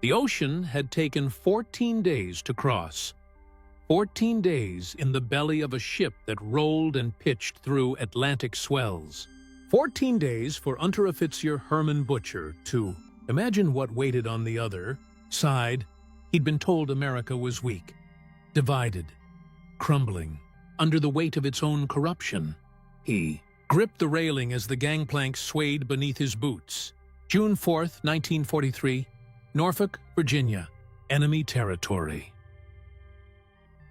The ocean had taken 14 days to cross. 14 days in the belly of a ship that rolled and pitched through Atlantic swells. 14 days for Unteroffizier Hermann Böttcher to imagine what waited on the other side. He'd been told America was weak, divided, crumbling, under the weight of its own corruption. He gripped the railing as the gangplank swayed beneath his boots. June 4th, 1943, Norfolk, Virginia, enemy territory.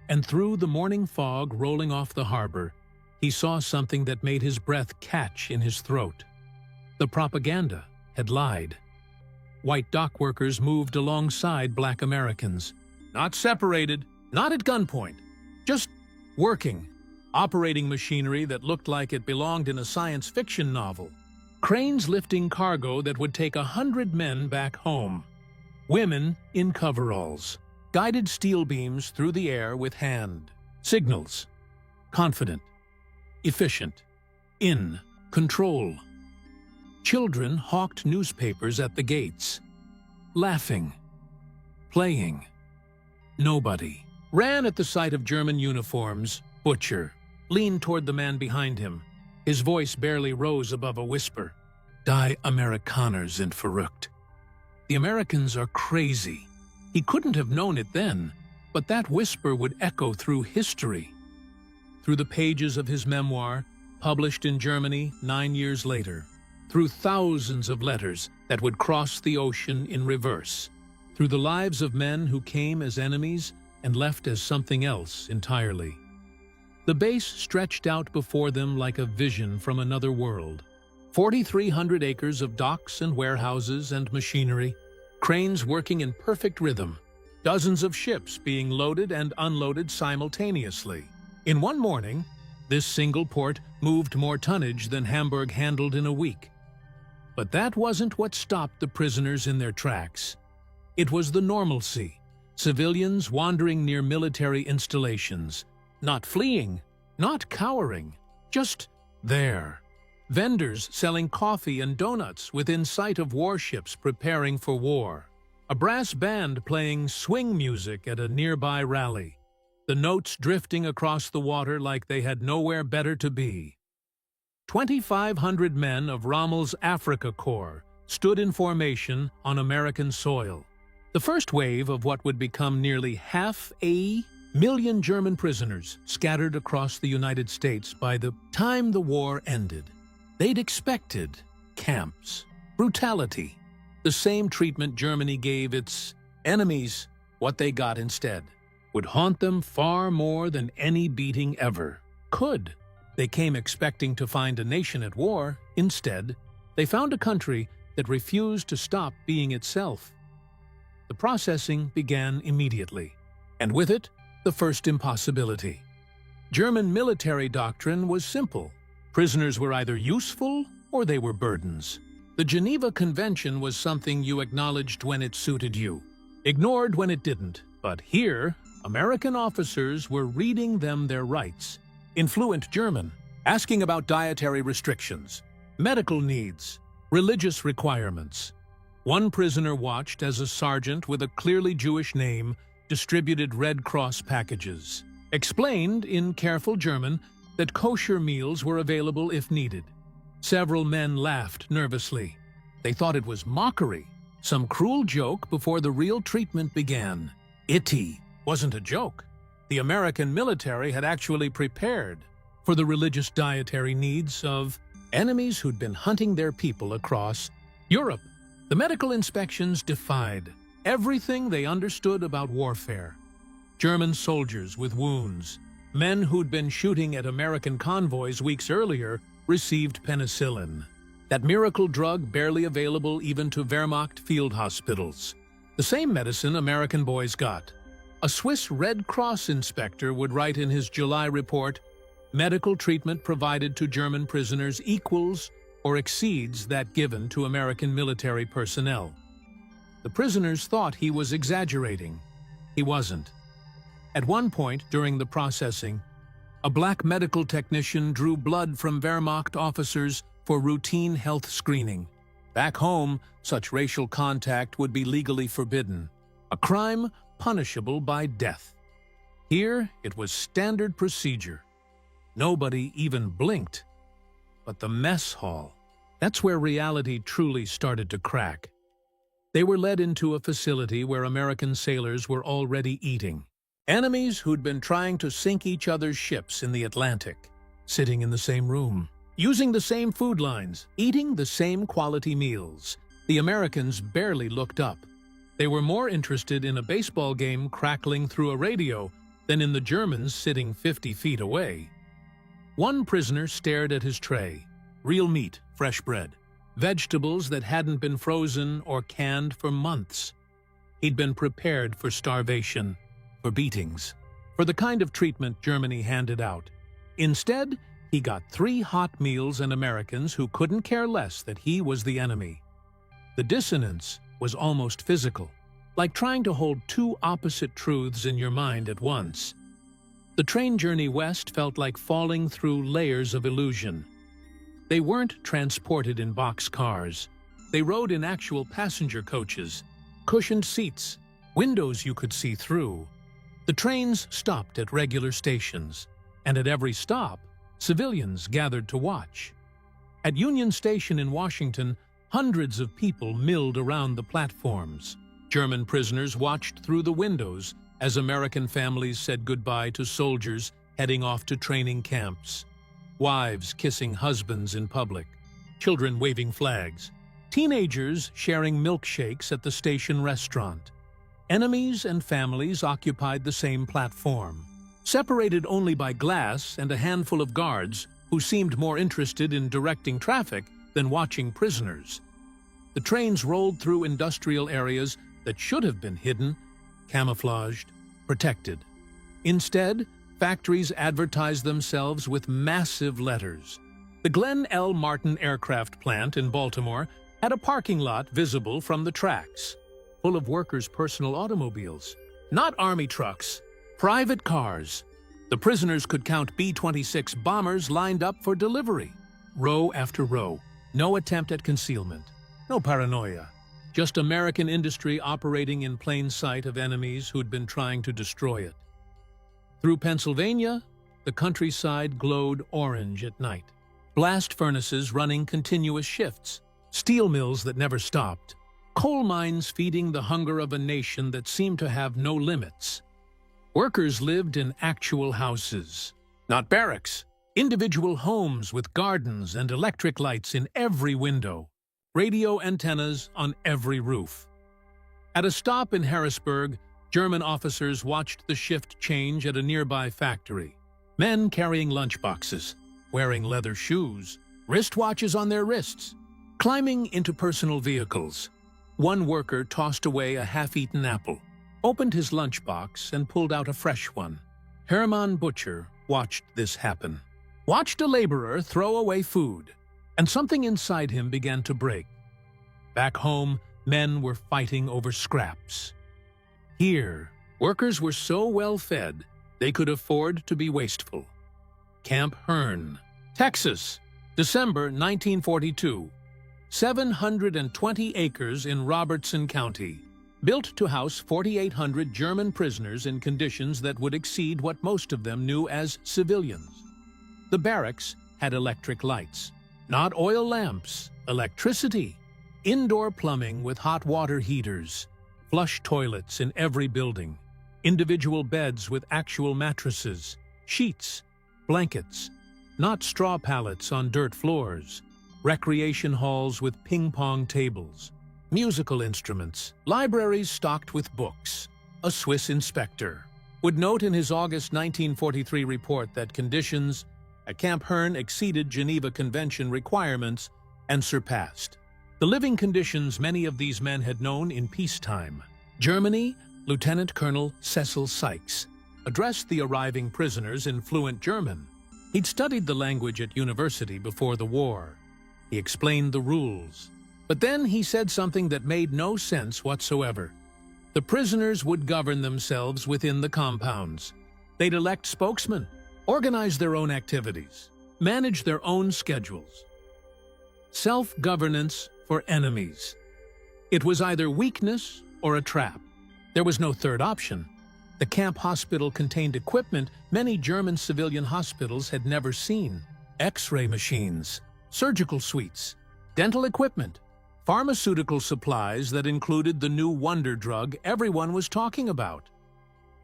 And through the morning fog rolling off the harbor, he saw something that made his breath catch in his throat. The propaganda had lied. White dock workers moved alongside black Americans. Not separated, not at gunpoint, just working, operating machinery that looked like it belonged in a science fiction novel. Cranes lifting cargo that would take 100 men back home. Women in coveralls guided steel beams through the air with hand signals. Confident, efficient, in control. Children hawked newspapers at the gates, laughing, playing. Nobody ran at the sight of German uniforms. Böttcher leaned toward the man behind him. His voice barely rose above a whisper. Die Amerikaner sind verrückt. The Americans are crazy. He couldn't have known it then, but that whisper would echo through history. Through the pages of his memoir, published in Germany 9 years later. Through thousands of letters that would cross the ocean in reverse. Through the lives of men who came as enemies and left as something else entirely. The base stretched out before them like a vision from another world. 4,300 acres of docks and warehouses and machinery, cranes working in perfect rhythm, dozens of ships being loaded and unloaded simultaneously. In one morning, this single port moved more tonnage than Hamburg handled in a week. But that wasn't what stopped the prisoners in their tracks. It was the normalcy, civilians wandering near military installations, not fleeing, not cowering, just there. Vendors selling coffee and donuts within sight of warships preparing for war. A brass band playing swing music at a nearby rally. The notes drifting across the water like they had nowhere better to be. 2,500 men of Rommel's Africa Corps stood in formation on American soil. The first wave of what would become nearly 500,000 German prisoners scattered across the United States by the time the war ended. They'd expected camps, brutality, the same treatment Germany gave its enemies. What they got instead would haunt them far more than any beating ever could. They came expecting to find a nation at war. Instead, they found a country that refused to stop being itself. The processing began immediately, and with it, the first impossibility. German military doctrine was simple. Prisoners were either useful or they were burdens. The Geneva Convention was something you acknowledged when it suited you, ignored when it didn't. But here, American officers were reading them their rights. In fluent German, asking about dietary restrictions, medical needs, religious requirements. One prisoner watched as a sergeant with a clearly Jewish name distributed Red Cross packages, explained in careful German that kosher meals were available if needed. Several men laughed nervously. They thought it was mockery, some cruel joke before the real treatment began. It wasn't a joke. The American military had actually prepared for the religious dietary needs of enemies who'd been hunting their people across Europe. The medical inspections defied everything they understood about warfare. German soldiers with wounds, men who'd been shooting at American convoys weeks earlier, received penicillin, that miracle drug barely available even to Wehrmacht field hospitals. The same medicine American boys got. A Swiss Red Cross inspector would write in his July report, medical treatment provided to German prisoners equals or exceeds that given to American military personnel. The prisoners thought he was exaggerating. He wasn't. At one point during the processing, a black medical technician drew blood from Wehrmacht officers for routine health screening. Back home, such racial contact would be legally forbidden, a crime punishable by death. Here, it was standard procedure. Nobody even blinked. But the mess hall, that's where reality truly started to crack. They were led into a facility where American sailors were already eating. Enemies who'd been trying to sink each other's ships in the Atlantic, sitting in the same room, using the same food lines, eating the same quality meals. The Americans barely looked up. They were more interested in a baseball game crackling through a radio than in the Germans sitting 50 feet away. One prisoner stared at his tray. Real meat, fresh bread, vegetables that hadn't been frozen or canned for months. He'd been prepared for starvation, for beatings, for the kind of treatment Germany handed out. Instead, he got 3 hot meals and Americans who couldn't care less that he was the enemy. The dissonance was almost physical, like trying to hold 2 opposite truths in your mind at once. The train journey west felt like falling through layers of illusion. They weren't transported in boxcars. They rode in actual passenger coaches, cushioned seats, windows you could see through. The trains stopped at regular stations, and at every stop, civilians gathered to watch. At Union Station in Washington, hundreds of people milled around the platforms. German prisoners watched through the windows as American families said goodbye to soldiers heading off to training camps. Wives kissing husbands in public, children waving flags, teenagers sharing milkshakes at the station restaurant. Enemies and families occupied the same platform, separated only by glass and a handful of guards who seemed more interested in directing traffic than watching prisoners. The trains rolled through industrial areas that should have been hidden, camouflaged, protected. Instead, factories advertised themselves with massive letters. The Glenn L. Martin Aircraft Plant in Baltimore had a parking lot visible from the tracks, full of workers' personal automobiles. Not army trucks, private cars. The prisoners could count B-26 bombers lined up for delivery. Row after row. No attempt at concealment. No paranoia. Just American industry operating in plain sight of enemies who'd been trying to destroy it. Through Pennsylvania, the countryside glowed orange at night. Blast furnaces running continuous shifts. Steel mills that never stopped. Coal mines feeding the hunger of a nation that seemed to have no limits. Workers lived in actual houses, not barracks. Individual homes with gardens and electric lights in every window. Radio antennas on every roof. At a stop in Harrisburg, German officers watched the shift change at a nearby factory. Men carrying lunchboxes, wearing leather shoes, wristwatches on their wrists, climbing into personal vehicles. One worker tossed away a half-eaten apple, opened his lunchbox and pulled out a fresh one. Hermann Böttcher watched this happen. Watched a laborer throw away food, and something inside him began to break. Back home, men were fighting over scraps. Here, workers were so well fed, they could afford to be wasteful. Camp Hearn, Texas, December 1942. 720 acres in Robertson County, built to house 4,800 German prisoners in conditions that would exceed what most of them knew as civilians. The barracks had electric lights, not oil lamps, electricity, indoor plumbing with hot water heaters, flush toilets in every building, individual beds with actual mattresses, sheets, blankets, not straw pallets on dirt floors, recreation halls with ping-pong tables, musical instruments, libraries stocked with books. A Swiss inspector would note in his August 1943 report that conditions at Camp Hearn exceeded Geneva Convention requirements and surpassed the living conditions many of these men had known in peacetime. Germany, Lieutenant Colonel Cecil Sykes addressed the arriving prisoners in fluent German. He'd studied the language at university before the war. He explained the rules. But then he said something that made no sense whatsoever. The prisoners would govern themselves within the compounds. They'd elect spokesmen, organize their own activities, manage their own schedules. Self-governance for enemies. It was either weakness or a trap. There was no third option. The camp hospital contained equipment many German civilian hospitals had never seen: X-ray machines, surgical suites, dental equipment, pharmaceutical supplies that included the new wonder drug everyone was talking about.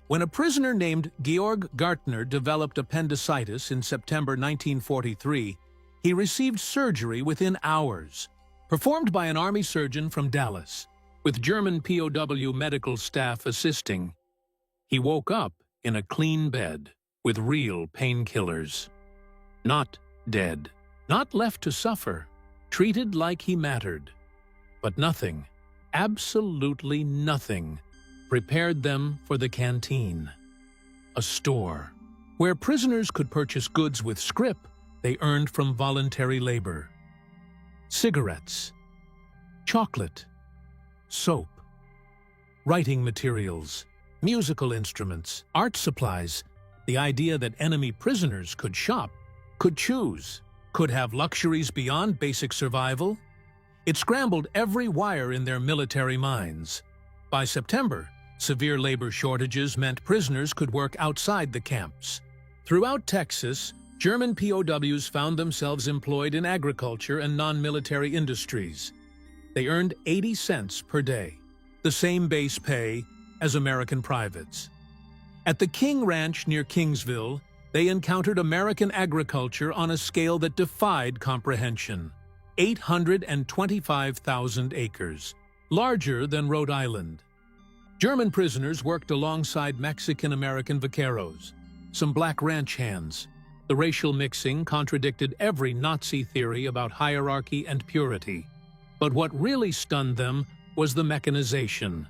When a prisoner named Georg Gärtner developed appendicitis in September 1943, he received surgery within hours, performed by an army surgeon from Dallas, with German POW medical staff assisting. He woke up in a clean bed with real painkillers. Not dead, not left to suffer, treated like he mattered. But nothing, absolutely nothing, prepared them for the canteen, a store where prisoners could purchase goods with scrip they earned from voluntary labor. Cigarettes, chocolate, soap, writing materials, musical instruments, art supplies. The idea that enemy prisoners could shop, could choose, could have luxuries beyond basic survival. It scrambled every wire in their military minds. By September, severe labor shortages meant prisoners could work outside the camps. Throughout Texas, German POWs found themselves employed in agriculture and non-military industries. They earned 80 cents per day, the same base pay as American privates. At the King Ranch near Kingsville, they encountered American agriculture on a scale that defied comprehension: 825,000 acres, larger than Rhode Island. German prisoners worked alongside Mexican-American vaqueros, some black ranch hands. The racial mixing contradicted every Nazi theory about hierarchy and purity. But what really stunned them was the mechanization.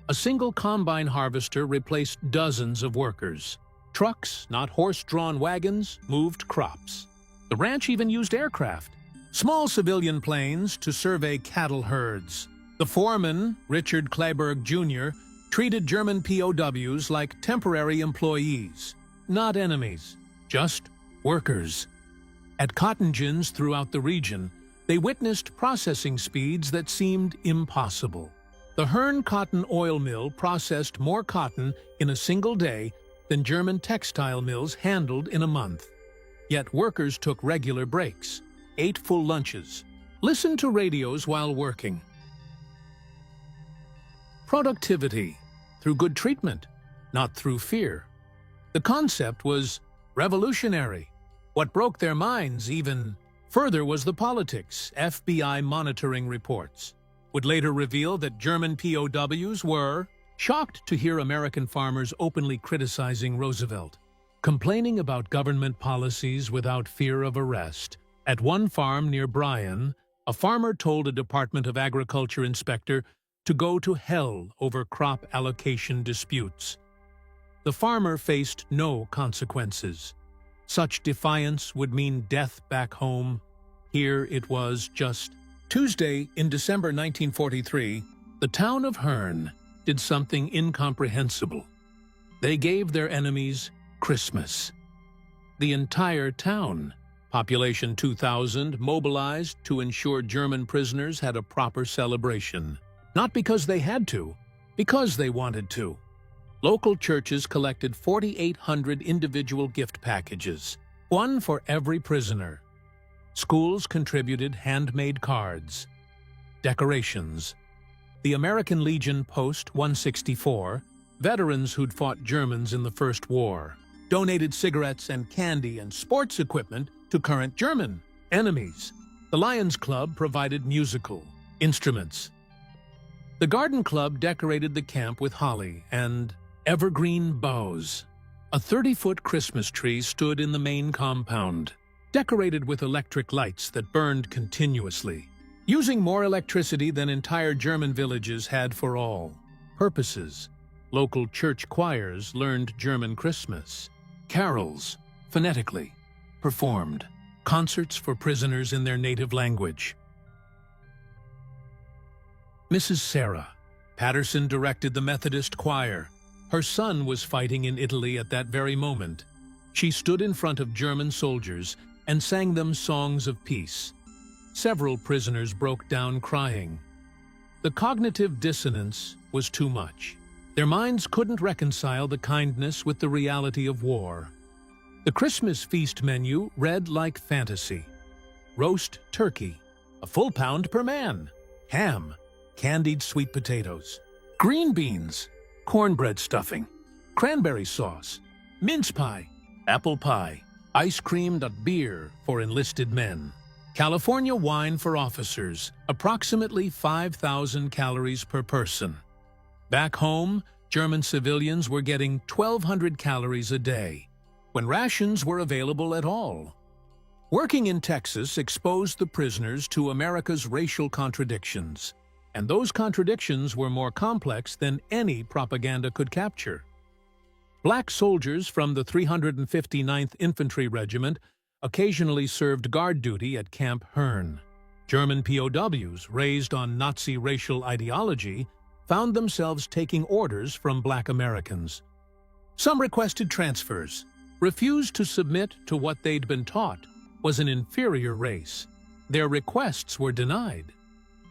A single combine harvester replaced dozens of workers. Trucks, not horse-drawn wagons, moved crops. The ranch even used aircraft, small civilian planes, to survey cattle herds. The foreman, Richard Kleberg Jr., treated German POWs like temporary employees, not enemies, just workers. At cotton gins throughout the region, they witnessed processing speeds that seemed impossible. The Hearn cotton oil mill processed more cotton in a single day than German textile mills handled in a month. Yet workers took regular breaks, ate full lunches, listened to radios while working. Productivity through good treatment, not through fear. The concept was revolutionary. What broke their minds even further was the politics. FBI monitoring reports would later reveal that German POWs were shocked to hear American farmers openly criticizing Roosevelt, complaining about government policies without fear of arrest. At one farm near Bryan, a farmer told a Department of Agriculture inspector to go to hell over crop allocation disputes. The farmer faced no consequences. Such defiance would mean death back home. Here it was just Tuesday in December 1943, the town of Hearn did something incomprehensible. They gave their enemies Christmas. The entire town, population 2,000, mobilized to ensure German prisoners had a proper celebration. Not because they had to, because they wanted to. Local churches collected 4,800 individual gift packages, one for every prisoner. Schools contributed handmade cards, decorations. The American Legion Post 164, veterans who'd fought Germans in the First War, donated cigarettes and candy and sports equipment to current German enemies. The Lions Club provided musical instruments. The Garden Club decorated the camp with holly and evergreen boughs. A 30-foot Christmas tree stood in the main compound, decorated with electric lights that burned continuously, using more electricity than entire German villages had for all purposes. Local church choirs learned German Christmas. Carols, phonetically, performed. Concerts for prisoners in their native language. Mrs. Sarah Patterson directed the Methodist choir. Her son was fighting in Italy at that very moment. She stood in front of German soldiers and sang them songs of peace. several prisoners broke down crying. The cognitive dissonance was too much. Their minds couldn't reconcile the kindness with the reality of war. The Christmas feast menu read like fantasy. Roast turkey, a full pound per man. Ham, candied sweet potatoes. Green beans, cornbread stuffing. Cranberry sauce, mince pie, apple pie. Ice cream, beer for enlisted men. California wine for officers, approximately 5,000 calories per person. Back home, German civilians were getting 1,200 calories a day, when rations were available at all. Working in Texas exposed the prisoners to America's racial contradictions, and those contradictions were more complex than any propaganda could capture. Black soldiers from the 359th Infantry Regiment occasionally served guard duty at Camp Herne. German POWs, raised on Nazi racial ideology, found themselves taking orders from Black Americans. Some requested transfers, refused to submit to what they'd been taught was an inferior race. Their requests were denied.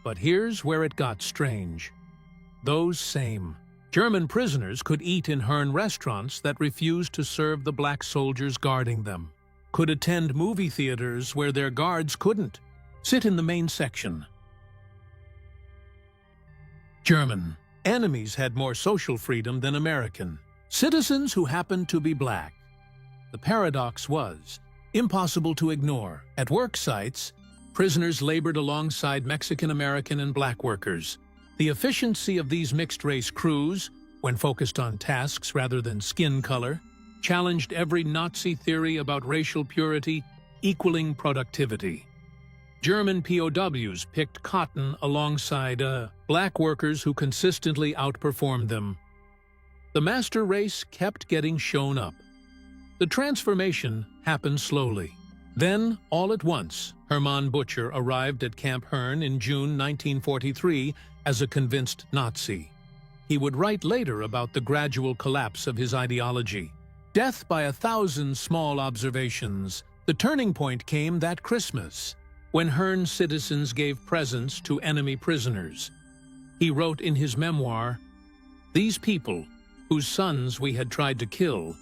But here's where it got strange. Those same German prisoners could eat in Herne restaurants that refused to serve the black soldiers guarding them, could attend movie theaters where their guards couldn't, sit in the main section. German enemies had more social freedom than American citizens who happened to be black. The paradox was impossible to ignore. At work sites, prisoners labored alongside Mexican-American and black workers. The efficiency of these mixed-race crews, when focused on tasks rather than skin color, challenged every Nazi theory about racial purity equaling productivity. German POWs picked cotton alongside black workers who consistently outperformed them. The master race kept getting shown up. The transformation happened slowly. Then, all at once, Hermann Böttcher arrived at Camp Herne in June 1943 as a convinced Nazi. He would write later about the gradual collapse of his ideology. Death by 1,000 small observations. The turning point came that Christmas, when Herne citizens gave presents to enemy prisoners. He wrote in his memoir, "These people, whose sons we had tried to kill,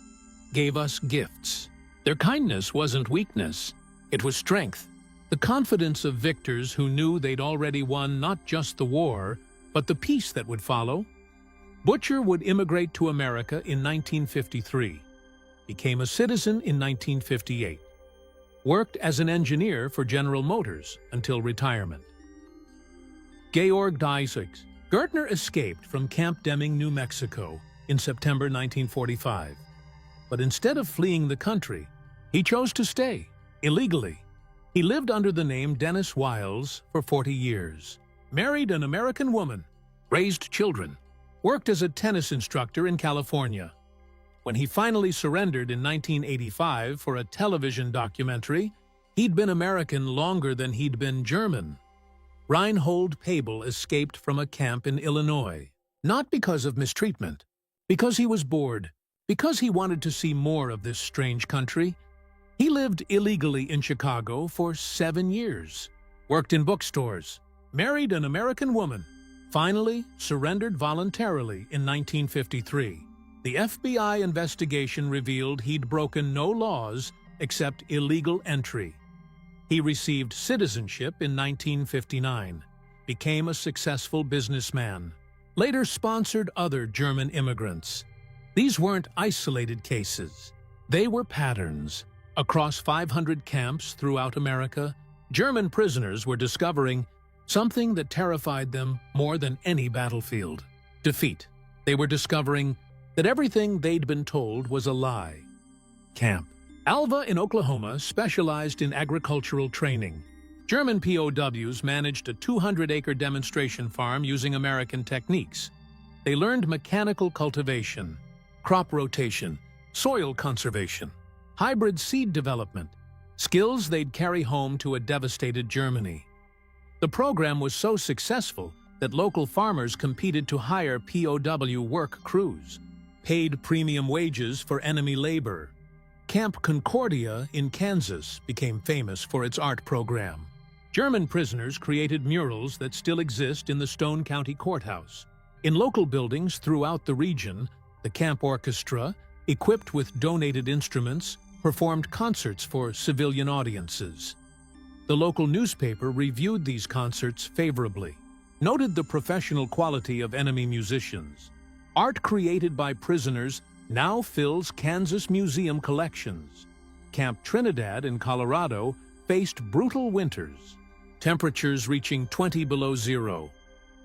gave us gifts. Their kindness wasn't weakness, it was strength, the confidence of victors who knew they'd already won not just the war, but the peace that would follow." Böttcher would immigrate to America in 1953, became a citizen in 1958, worked as an engineer for General Motors until retirement. Georg Gärtner escaped from Camp Deming, New Mexico in September 1945. But instead of fleeing the country, he chose to stay, illegally. He lived under the name Dennis Wiles for 40 years, married an American woman, raised children, worked as a tennis instructor in California. When he finally surrendered in 1985 for a television documentary, he'd been American longer than he'd been German. Reinhold Pabel escaped from a camp in Illinois, not because of mistreatment, because he was bored, because he wanted to see more of this strange country. He lived illegally in Chicago for 7 years, worked in bookstores, married an American woman, finally surrendered voluntarily in 1953. The FBI investigation revealed he'd broken no laws except illegal entry. He received citizenship in 1959, became a successful businessman, later sponsored other German immigrants. These weren't isolated cases. They were patterns. Across 500 camps throughout America, German prisoners were discovering something that terrified them more than any battlefield: defeat. They were discovering that everything they'd been told was a lie. Camp Alva in Oklahoma specialized in agricultural training. German POWs managed a 200-acre demonstration farm using American techniques. They learned mechanical cultivation, crop rotation, soil conservation, hybrid seed development, skills they'd carry home to a devastated Germany. The program was so successful that local farmers competed to hire POW work crews, paid premium wages for enemy labor. Camp Concordia in Kansas became famous for its art program. German prisoners created murals that still exist in the Stone County Courthouse. In local buildings throughout the region, the camp orchestra, equipped with donated instruments, performed concerts for civilian audiences. The local newspaper reviewed these concerts favorably, noted the professional quality of enemy musicians. Art created by prisoners now fills Kansas museum collections. Camp Trinidad in Colorado faced brutal winters, temperatures reaching 20 below zero.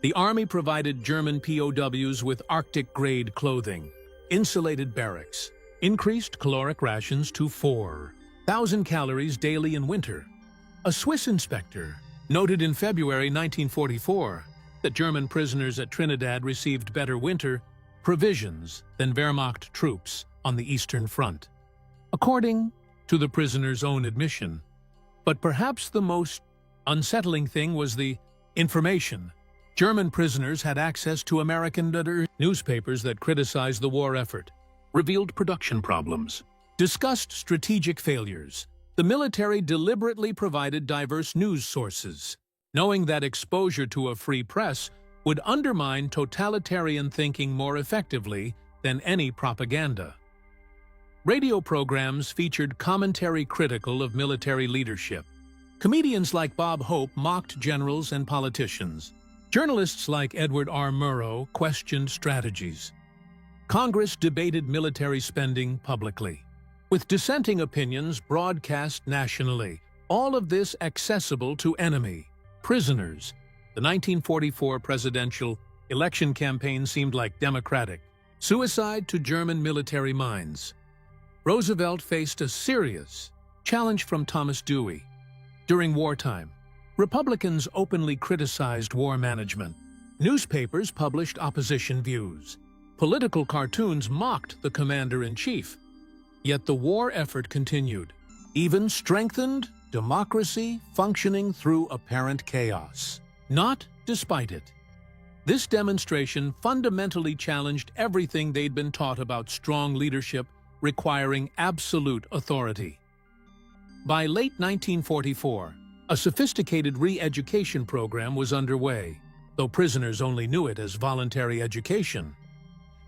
The Army provided German POWs with Arctic-grade clothing, insulated barracks, increased caloric rations to 4,000 calories daily in winter. A Swiss inspector noted in February 1944 that German prisoners at Trinidad received better winter provisions than Wehrmacht troops on the Eastern Front, according to the prisoners' own admission. But perhaps the most unsettling thing was the information. German prisoners had access to American newspapers that criticized the war effort, revealed production problems, discussed strategic failures. The military deliberately provided diverse news sources, knowing that exposure to a free press would undermine totalitarian thinking more effectively than any propaganda. Radio programs featured commentary critical of military leadership. Comedians like Bob Hope mocked generals and politicians. Journalists like Edward R. Murrow questioned strategies. Congress debated military spending publicly, with dissenting opinions broadcast nationally, all of this accessible to enemy prisoners. The 1944 presidential election campaign seemed like democratic suicide to German military minds. Roosevelt faced a serious challenge from Thomas Dewey. During wartime, Republicans openly criticized war management. Newspapers published opposition views. Political cartoons mocked the commander-in-chief. Yet the war effort continued, even strengthened democracy functioning through apparent chaos. Not despite it. This demonstration fundamentally challenged everything they'd been taught about strong leadership requiring absolute authority. By late 1944, a sophisticated re-education program was underway, though prisoners only knew it as voluntary education.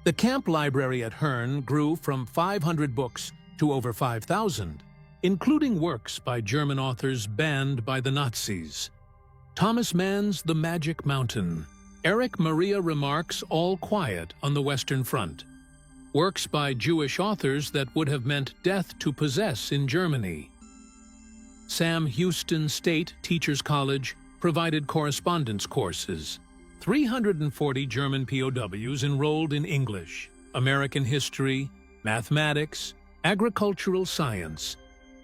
The camp library at Herne grew from 500 books to over 5,000, including works by German authors banned by the Nazis. Thomas Mann's The Magic Mountain, Erich Maria Remarque's All Quiet on the Western Front, works by Jewish authors that would have meant death to possess in Germany. Sam Houston State Teachers College provided correspondence courses. 340 German POWs enrolled in English, American history, mathematics, agricultural science.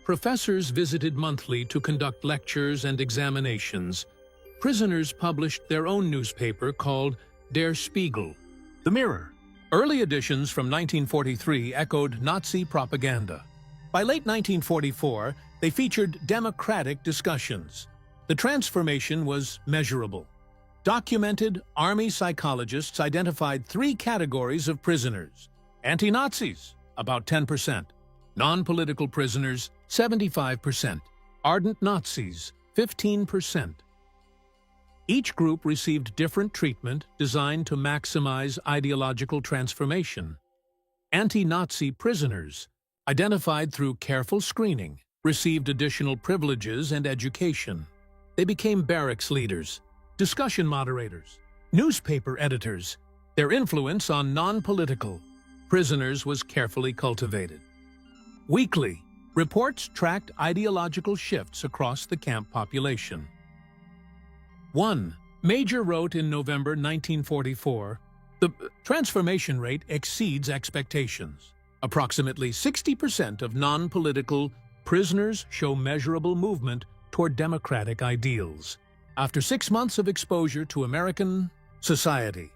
Professors visited monthly to conduct lectures and examinations. Prisoners published their own newspaper called Der Spiegel, The Mirror. Early editions from 1943 echoed Nazi propaganda. By late 1944, they featured democratic discussions. The transformation was measurable. Documented Army psychologists identified 3 categories of prisoners. Anti-Nazis, about 10%. Non-political prisoners, 75%. Ardent Nazis, 15%. Each group received different treatment designed to maximize ideological transformation. Anti-Nazi prisoners, identified through careful screening, received additional privileges and education. They became barracks leaders, discussion moderators, newspaper editors. Their influence on non-political prisoners was carefully cultivated. Weekly, reports tracked ideological shifts across the camp population. 1. Major wrote in November 1944, "The transformation rate exceeds expectations. Approximately 60% of non-political prisoners show measurable movement toward democratic ideals." After 6 months of exposure to American society,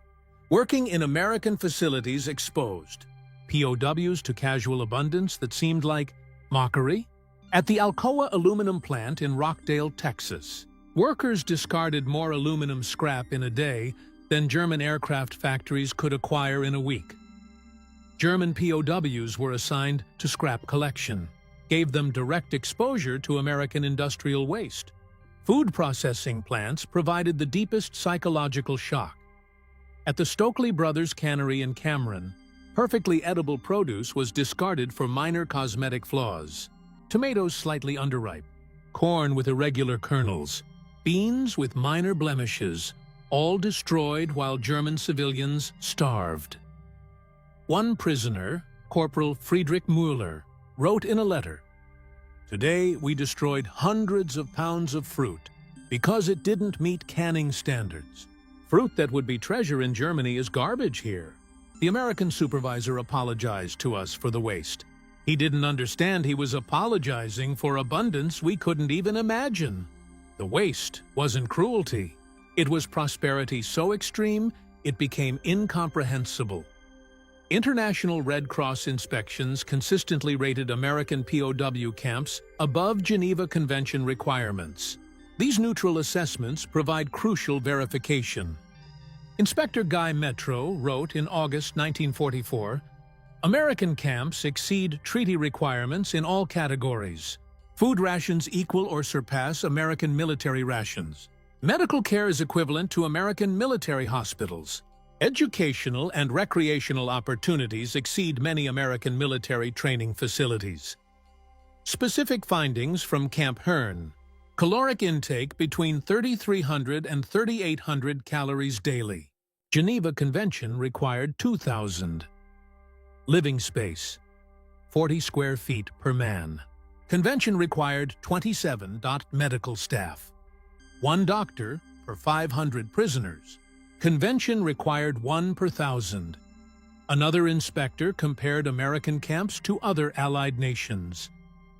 working in American facilities exposed POWs to casual abundance that seemed like mockery. At the Alcoa aluminum plant in Rockdale, Texas, workers discarded more aluminum scrap in a day than German aircraft factories could acquire in a week. German POWs were assigned to scrap collection, gave them direct exposure to American industrial waste. Food processing plants provided the deepest psychological shock. At the Stokely Brothers Cannery in Cameron, perfectly edible produce was discarded for minor cosmetic flaws. Tomatoes slightly underripe, corn with irregular kernels, beans with minor blemishes, all destroyed while German civilians starved. One prisoner, Corporal Friedrich Müller, wrote in a letter, "Today we destroyed hundreds of pounds of fruit because it didn't meet canning standards. Fruit that would be treasure in Germany is garbage here." The American supervisor apologized to us for the waste. He didn't understand he was apologizing for abundance we couldn't even imagine. The waste wasn't cruelty. It was prosperity so extreme it became incomprehensible. International Red Cross inspections consistently rated American POW camps above Geneva Convention requirements. These neutral assessments provide crucial verification. Inspector Guy Metro wrote in August 1944, "American camps exceed treaty requirements in all categories. Food rations equal or surpass American military rations. Medical care is equivalent to American military hospitals. Educational and recreational opportunities exceed many American military training facilities." Specific findings from Camp Hearn. Caloric intake between 3,300 and 3,800 calories daily. Geneva Convention required 2,000. Living space, 40 square feet per man. Convention required 27 medical staff. One doctor per 500 prisoners. Convention required 1 per 1,000. Another inspector compared American camps to other Allied nations.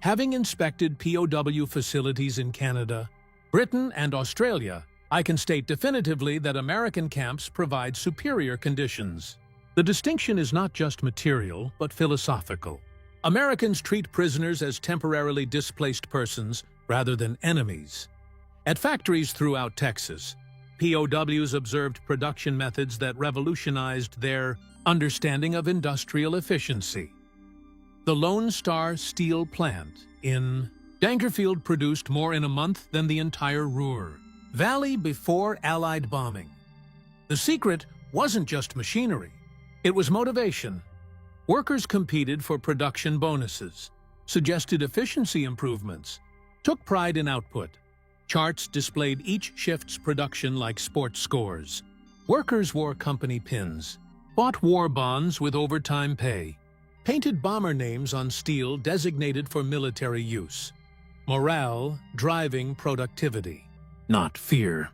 Having inspected POW facilities in Canada, Britain, and Australia, I can state definitively that American camps provide superior conditions. The distinction is not just material, but philosophical. Americans treat prisoners as temporarily displaced persons rather than enemies. At factories throughout Texas, POWs observed production methods that revolutionized their understanding of industrial efficiency. The Lone Star Steel Plant in Dangerfield produced more in a month than the entire Ruhr Valley before Allied bombing. The secret wasn't just machinery, it was motivation. Workers competed for production bonuses, suggested efficiency improvements, took pride in output. Charts displayed each shift's production like sports scores. Workers wore company pins, bought war bonds with overtime pay, painted bomber names on steel designated for military use. Morale driving productivity, not fear.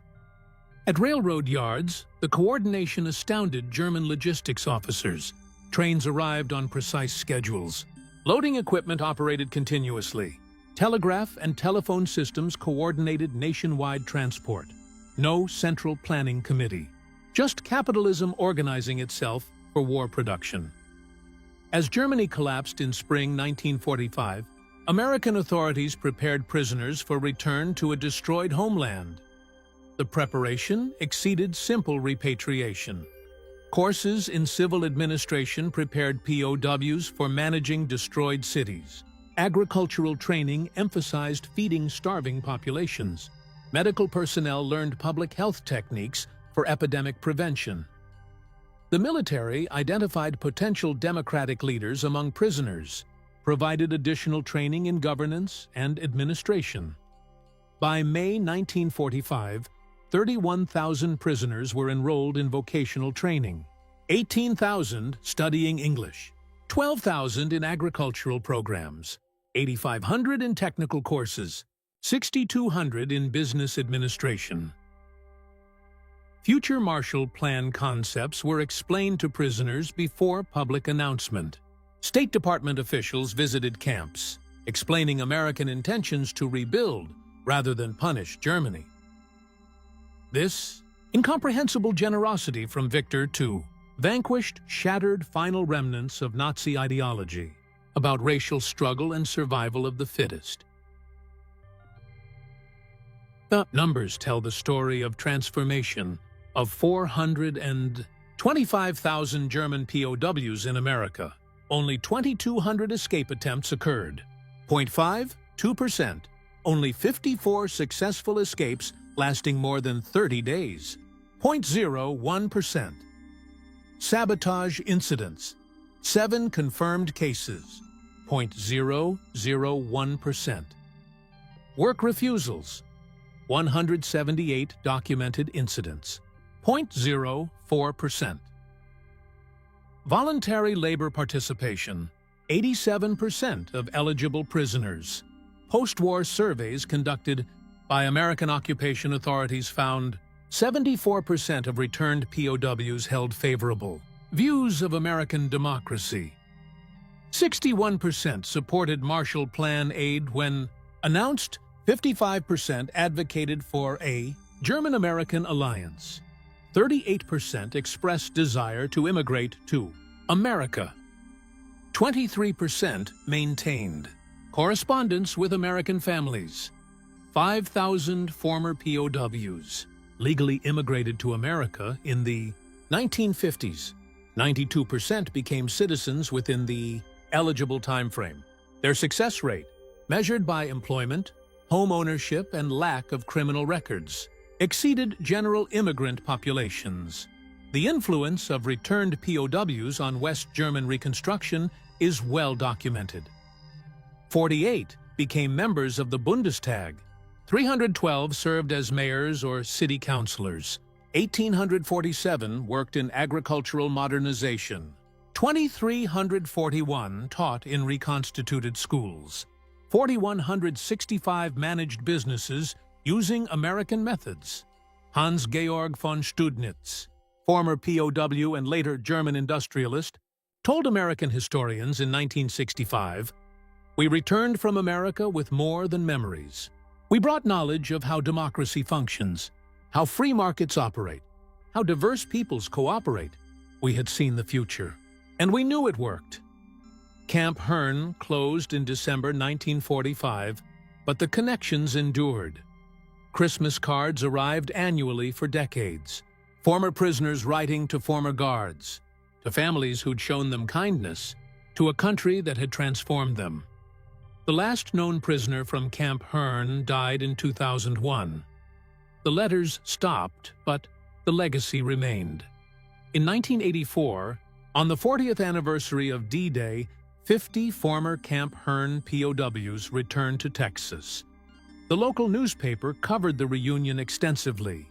At railroad yards, the coordination astounded German logistics officers. Trains arrived on precise schedules. Loading equipment operated continuously. Telegraph and telephone systems coordinated nationwide transport. No central planning committee. Just capitalism organizing itself for war production. As Germany collapsed in spring 1945, American authorities prepared prisoners for return to a destroyed homeland. The preparation exceeded simple repatriation. Courses in civil administration prepared POWs for managing destroyed cities. Agricultural training emphasized feeding starving populations. Medical personnel learned public health techniques for epidemic prevention. The military identified potential democratic leaders among prisoners, provided additional training in governance and administration. By May 1945, 31,000 prisoners were enrolled in vocational training, 18,000 studying English, 12,000 in agricultural programs, 8,500 in technical courses, 6,200 in business administration. Future Marshall Plan concepts were explained to prisoners before public announcement. State Department officials visited camps, explaining American intentions to rebuild rather than punish Germany. This incomprehensible generosity from Victor II vanquished shattered final remnants of Nazi ideology about racial struggle and survival of the fittest. The numbers tell the story of transformation of 425,000 German POWs in America. Only 2,200 escape attempts occurred. 0.52%. only 54 successful escapes lasting more than 30 days, 0.01%. Sabotage incidents, 7 confirmed cases, 0.001%. Work refusals, 178 documented incidents, 0.04%. Voluntary labor participation, 87% of eligible prisoners. Post-war surveys conducted by American occupation authorities found 74% of returned POWs held favorable views of American democracy. 61% supported Marshall Plan aid when announced. 55% advocated for a German-American alliance. 38% expressed desire to immigrate to America. 23% maintained correspondence with American families. 5,000 former POWs legally immigrated to America in the 1950s. 92% became citizens within the eligible time frame. Their success rate, measured by employment, home ownership, and lack of criminal records, exceeded general immigrant populations. The influence of returned POWs on West German Reconstruction is well documented. 48 became members of the Bundestag. 312 served as mayors or city councilors. 1,847 worked in agricultural modernization. 2,341 taught in reconstituted schools. 4,165 managed businesses using American methods. Hans-Georg von Studnitz, former POW and later German industrialist, told American historians in 1965, "We returned from America with more than memories. We brought knowledge of how democracy functions, how free markets operate, how diverse peoples cooperate. We had seen the future, and we knew it worked." Camp Hearn closed in December 1945, but the connections endured. Christmas cards arrived annually for decades. Former prisoners writing to former guards, to families who'd shown them kindness, to a country that had transformed them. The last known prisoner from Camp Hearn died in 2001. The letters stopped, but the legacy remained. In 1984, on the 40th anniversary of D-Day, 50 former Camp Hearn POWs returned to Texas. The local newspaper covered the reunion extensively.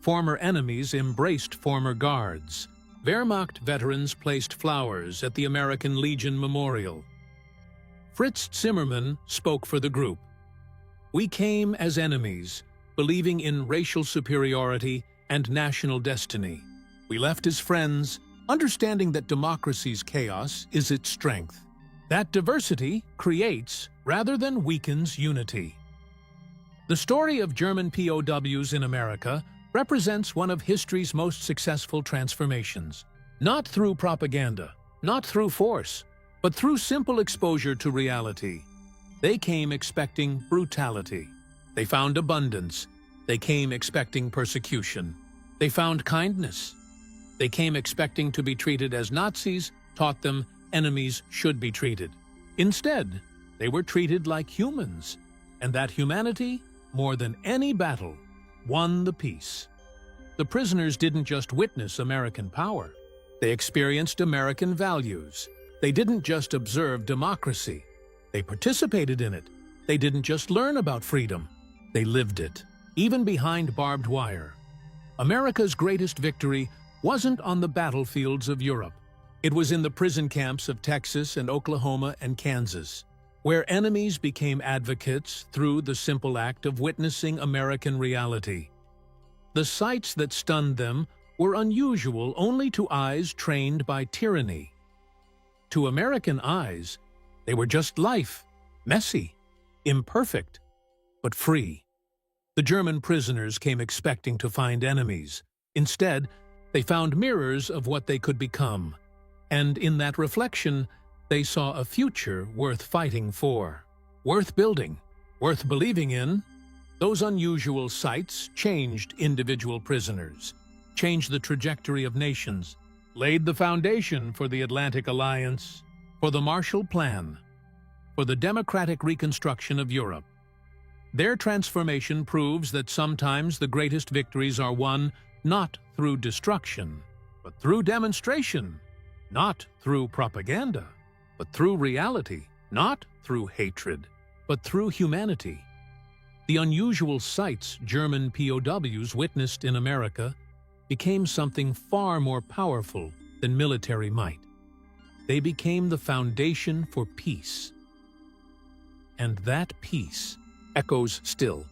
Former enemies embraced former guards. Wehrmacht veterans placed flowers at the American Legion Memorial. Fritz Zimmermann spoke for the group. "We came as enemies, believing in racial superiority and national destiny. We left as friends, understanding that democracy's chaos is its strength. That diversity creates rather than weakens unity." The story of German POWs in America represents one of history's most successful transformations. Not through propaganda, not through force, but through simple exposure to reality. They came expecting brutality. They found abundance. They came expecting persecution. They found kindness. They came expecting to be treated as Nazis taught them enemies should be treated. Instead, they were treated like humans, and that humanity, more than any battle, won the peace. The prisoners didn't just witness American power. They experienced American values. They didn't just observe democracy. They participated in it. They didn't just learn about freedom. They lived it, even behind barbed wire. America's greatest victory wasn't on the battlefields of Europe. It was in the prison camps of Texas and Oklahoma and Kansas, where enemies became advocates through the simple act of witnessing American reality. The sights that stunned them were unusual only to eyes trained by tyranny. To American eyes, they were just life, messy, imperfect, but free. The German prisoners came expecting to find enemies. Instead, they found mirrors of what they could become. And in that reflection, they saw a future worth fighting for, worth building, worth believing in. Those unusual sights changed individual prisoners, changed the trajectory of nations, laid the foundation for the Atlantic Alliance, for the Marshall Plan, for the democratic reconstruction of Europe. Their transformation proves that sometimes the greatest victories are won not through destruction, but through demonstration, not through propaganda, but through reality, not through hatred, but through humanity. The unusual sights German POWs witnessed in America became something far more powerful than military might. They became the foundation for peace. And that peace echoes still